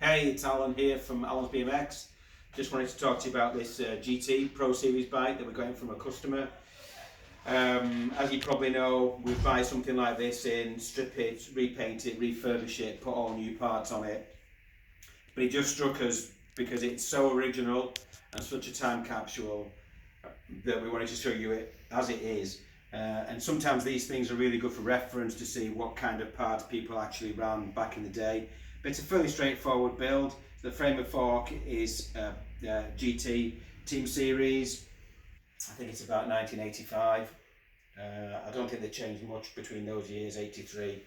Hey, it's Alan here from Alan's BMX. Just wanted to talk to you about this GT Pro Series bike that we're getting from a customer. As you probably know, we buy something like this in, strip it, repaint it, refurbish it, put all new parts on it. But it just struck us because it's so original and such a time capsule that we wanted to show you it as it is. And sometimes these things are really good for reference to see what kind of parts people actually ran back in the day. But it's a fairly straightforward build. The frame and fork is GT Team Series. I think it's about 1985. I don't think they changed much between those years, 83,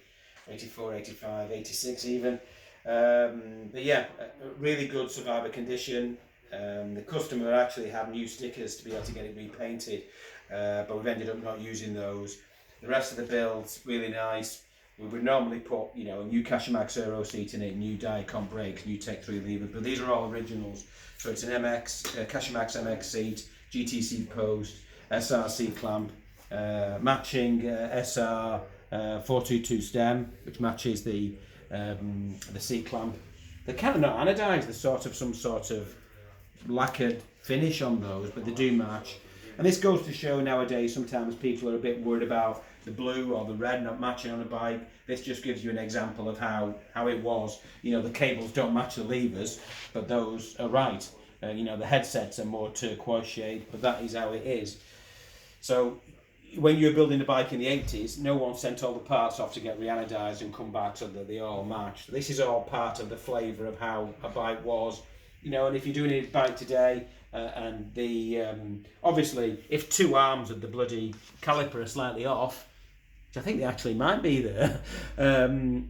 84, 85, 86 even. But yeah, really good survivor condition. The customer actually had new stickers to be able to get it repainted, but we've ended up not using those. The rest of the build's really nice. We would normally put, a new Cashimax Aero seat in it, new Diacom brakes, new Tech 3 lever, but these are all originals. So it's an Cashimax MX seat, GTC post, SRC clamp, matching SR 422 stem, which matches the seat clamp. They're kind of not anodized, they're sort of some sort of lacquered finish on those, but they do match. And this goes to show nowadays sometimes people are a bit worried about the blue or the red not matching on a bike. This just gives you an example of how it was. The cables don't match the levers, but those are right. The headsets are more turquoise shade, but that is how it is. So when you were building the bike in the 80s, no one sent all the parts off to get reanodized and come back so that they all matched. This is all part of the flavour of how a bike was. And if you're doing a bike today, and the obviously if two arms of the bloody caliper are slightly off, which I think they actually might be there, don't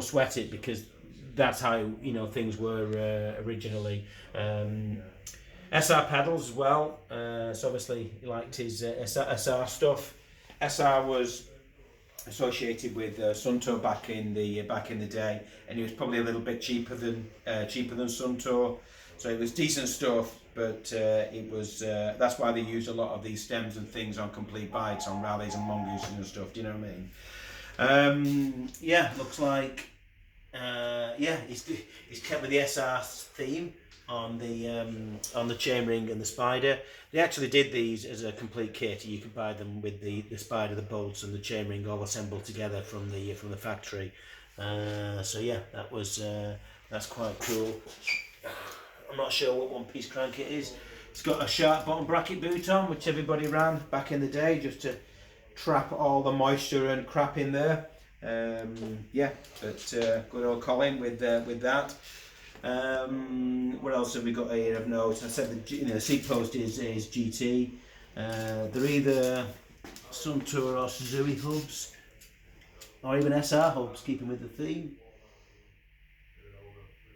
sweat it, because that's how things were originally. SR pedals as well. So obviously he liked his SR stuff. SR was associated with Suntour back in the day, and it was probably a little bit cheaper than Suntour. So it was decent stuff, but it was that's why they used a lot of these stems and things on complete bikes, on rallies and mongooses and stuff. Do you know what I mean? Yeah, looks like he's kept with the SR theme on the chainring and the spider. They actually did these as a complete kit. You could buy them with the spider, the bolts, and the chainring all assembled together from the factory. So yeah, that's quite cool. I'm not sure what one-piece crank it is. It's got a sharp bottom bracket boot on, which everybody ran back in the day just to trap all the moisture and crap in there. Good old Colin with that. What else have we got here of note? I said the seat post is GT. They're either Suntour or Suzuki hubs, or even SR hubs, keeping with the theme.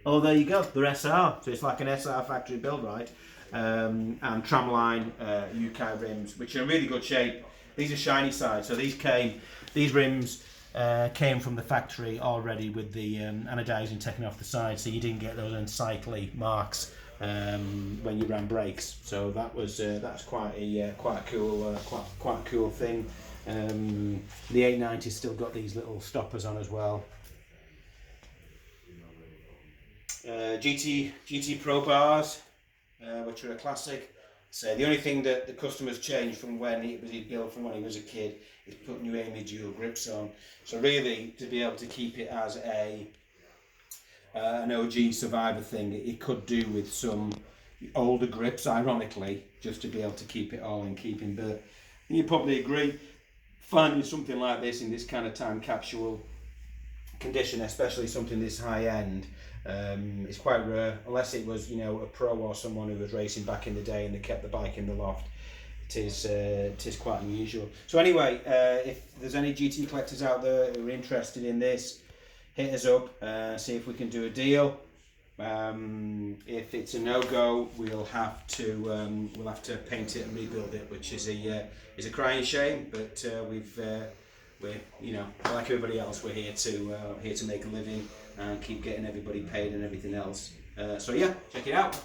Oh, there you go, they're SR, so it's like an SR factory build, right? And tramline UK rims, which are in really good shape. These are shiny side, so these rims came from the factory already with the anodizing taken off the side, so you didn't get those unsightly marks when you ran brakes. So that's quite a cool thing. The 890's still got these little stoppers on as well. GT Pro bars, which are a classic. So the only thing that the customer's changed from when he built from when he was a kid is put new Amy dual grips on. So really, to be able to keep it as an OG survivor thing, it could do with some older grips, ironically, just to be able to keep it all in keeping. But you probably agree, finding something like this in this kind of time capsule condition, especially something this high end, it's quite rare, unless it was a pro or someone who was racing back in the day and they kept the bike in the loft. It is quite unusual. So anyway, if there's any GT collectors out there who are interested in this, hit us up, see if we can do a deal. If it's a no-go, we'll have to paint it and rebuild it, which is a crying shame. But we're like everybody else, we're here to make a living and keep getting everybody paid and everything else. So yeah, check it out.